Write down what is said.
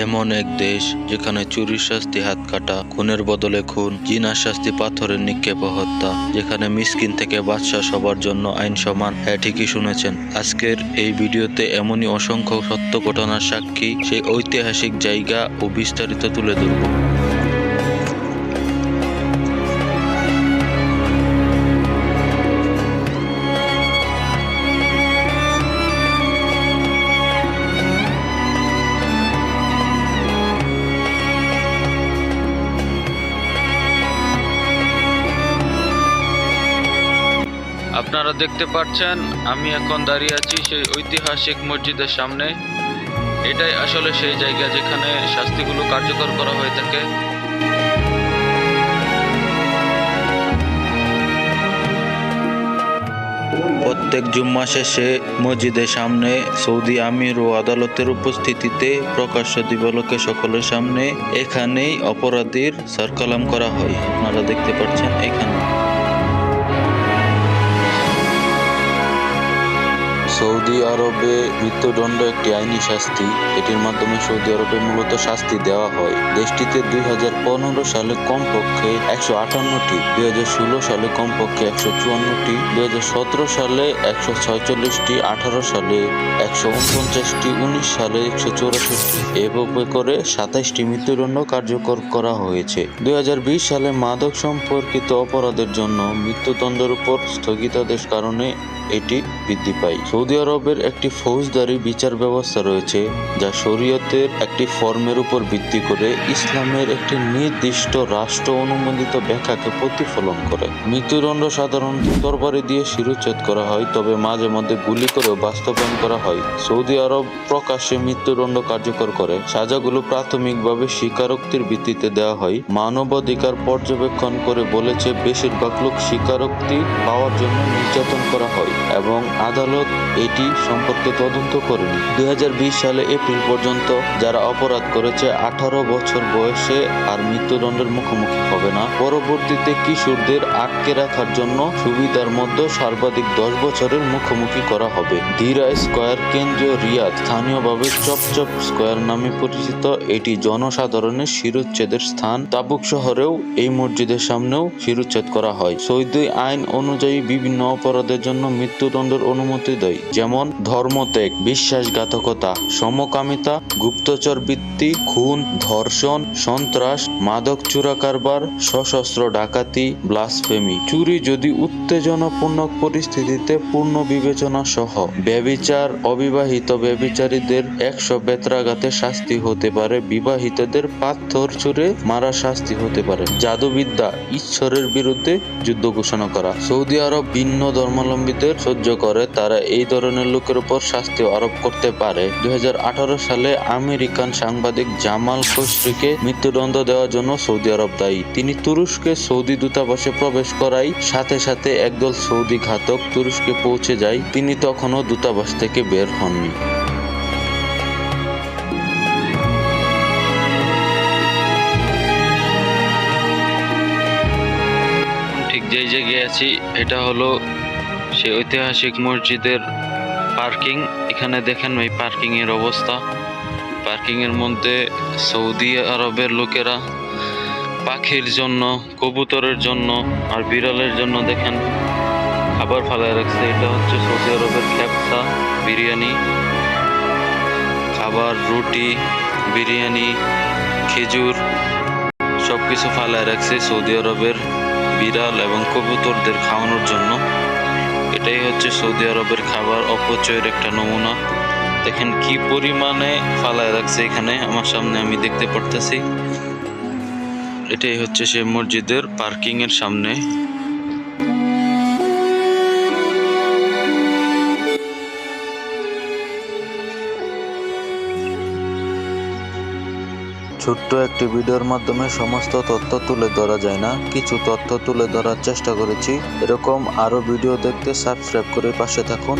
এমন এক দেশ যেখানে চুরির শাস্তি হাত কাটা, খুনের বদলে খুন, জিনার শাস্তি পাথরের নিক্ষেপ হত্যা, যেখানে মিসকিন থেকে বাদশাহ সবার জন্য আইন সমান। হ্যাঁ, ঠিকই শুনেছেন। আজকের এই ভিডিওতে এমনই অসংখ্য সত্য ঘটনার সাক্ষী সেই ঐতিহাসিক জায়গা ও বিস্তারিত তুলে ধরব। আপনারা দেখতে পাচ্ছেন আমি এখন দাঁড়িয়ে আছি সেই ঐতিহাসিক মসজিদের সামনে। এটাই আসলে সেই জায়গা যেখানে শাস্তিগুলো কার্যকর করা হয়ে থাকে। প্রত্যেক জুম্মা শেষে মসজিদের সামনে সৌদি আমির ও আদালতের উপস্থিতিতে প্রকাশ্য দিবালোকে সকলের সামনে এখানেই অপরাধীর সারকালাম করা হয়। আপনারা দেখতে পাচ্ছেন এখানে। সৌদি আরবে মৃত্যুদণ্ড একটি আইনি শাস্তি। এটির মাধ্যমে সৌদি আরবে মূলত শাস্তি দেওয়া হয়। দেশটিতে 2015 সালে কমপক্ষে 158টি, 2016 সালে কমপক্ষে 154টি, 2017 সালে 146টি, 18 সালে 149টি, 19 সালে 164, এভাবে করে 27টি মৃত্যুদণ্ড কার্যকর করা হয়েছে। 2020 সালে মাদক সম্পর্কিত অপরাধের জন্য মৃত্যুদণ্ডের উপর স্থগিতাদেশ কারণে এটি বৃদ্ধি পায়। সৌদি আরবের একটি ফৌজদারি বিচার ব্যবস্থা রয়েছে যা শরীয়তের একটি ফর্মের উপর ভিত্তি করে ইসলামের একটি নির্দিষ্ট রাষ্ট্র অনুমোদিত ব্যাখ্যাকে প্রতিফলন করে। মৃত্যুদণ্ড সাধারণত তরবারি দিয়ে শিরোচ্ছেদ করা হয়, তবে মাঝে মধ্যে গুলি করেও বাস্তবায়ন করা হয়। সৌদি আরব প্রকাশ্যে মৃত্যুদণ্ড কার্যকর করে। সাজাগুলো প্রাথমিকভাবে স্বীকারোক্তির ভিত্তিতে দেওয়া হয়। মানবাধিকার পর্যবেক্ষণ করে বলেছে বেশিরভাগ লোক স্বীকারোক্তি পাওয়ার জন্য নির্যাতন করা হয় এবং আদালত এটি সম্পর্কে তদন্ত করেনি। 2020 সালে এপ্রিল পর্যন্ত যারা অপরাধ করেছে 18 বছর বয়সে আর মৃত্যুদণ্ডের মুখোমুখি হবে না। পরবর্তীতে কিশোরদের আটকে রাখার জন্য সুবিধার মধ্যে সর্বাধিক 10 বছরের মুখোমুখি করা হবে। ধীরা স্কয়ার কেন্দ্রীয় রিয়াদ, স্থানীয়ভাবে চপচপ স্কয়ার নামে পরিচিত, এটি জনসাধারণের শিরোচ্ছেদের স্থান। তাবুক শহরেও এই মসজিদের সামনেও শিরোচ্ছেদ করা হয়। সৌদি আইন অনুযায়ী বিভিন্ন অপরাধের জন্য মৃত্যুদণ্ডের অনুমতি দেয়, যেমন ধর্মত্যাগ, বিশ্বাসঘাতকতা, সমকামিতা, গুপ্তচর বৃত্তি, খুন, ধর্ষণ, সন্ত্রাস, মাদক চোরা কারবার, সশস্ত্র ডাকাতি, ব্লাসফেমি, চুরি যদি উত্তেজনাপূর্ণ পরিস্থিতিতে পূর্ণ বিবেচনা সহ, ব্যভিচার, অবিবাহিত ব্যভিচারীদের 100 বেত্রাঘাতে শাস্তি হতে পারে, বিবাহিতদের পাথর ছুঁড়ে মারা শাস্তি হতে পারে, জাদুবিদ্যা, ঈশ্বরের বিরুদ্ধে যুদ্ধ ঘোষণা করা। সৌদি আরব ভিন্ন ধর্মাবলম্বীদের সহ্য করে, তারা এই ধরনের লোকের উপর শাস্তি আরোপ করতে পারে। 2018 সালে আমেরিকান সাংবাদিক জামাল খোশরিকে মৃত্যুদণ্ড দেওয়ার জন্য সৌদি আরব দায়ী। তিনি তুরস্কে সৌদি দূতাবাসে প্রবেশ করায় সাথে সাথে একদল সৌদি ঘাতক তুরস্কে পৌঁছে যায়। তিনি তখনও দূতাবাস থেকে বের হননি। ঠিক যেই জায়গায় আছি এটা হলো সেই ঐতিহাসিক মসজিদের পার্কিং। এখানে দেখেন এই পার্কিং এর অবস্থা। পার্কিং এর মধ্যে সৌদি আরবের লোকেরা পাখির জন্য, কবুতরের জন্য আর বিড়ালের জন্য দেখেন খাবার ফালায় রাখছে। এটা হচ্ছে সৌদি আরবের খেপসা বিরিয়ানি, খাবার, রুটি, বিরিয়ানি, খেজুর সবকিছু ফালায় রাখছে সৌদি আরবের বিড়াল এবং কবুতরদের খাওয়ানোর জন্য। এটাই হচ্ছে সৌদি আরবের খাবার অপচয়ের একটা নমুনা। দেখেন কি পরিমাণে ফালায় রাখছে এখানে আমার সামনে, আমি দেখতে পারতেছি। এটাই হচ্ছে সেই মসজিদের পার্কিং এর সামনে। ছোট্ট একটি ভিডিওর মাধ্যমে সমস্ত তথ্য তুলে ধরা যায় না, কিছু তথ্য তুলে ধরার চেষ্টা করেছি। এরকম আরো ভিডিও দেখতে সাবস্ক্রাইব করে পাশে থাকুন।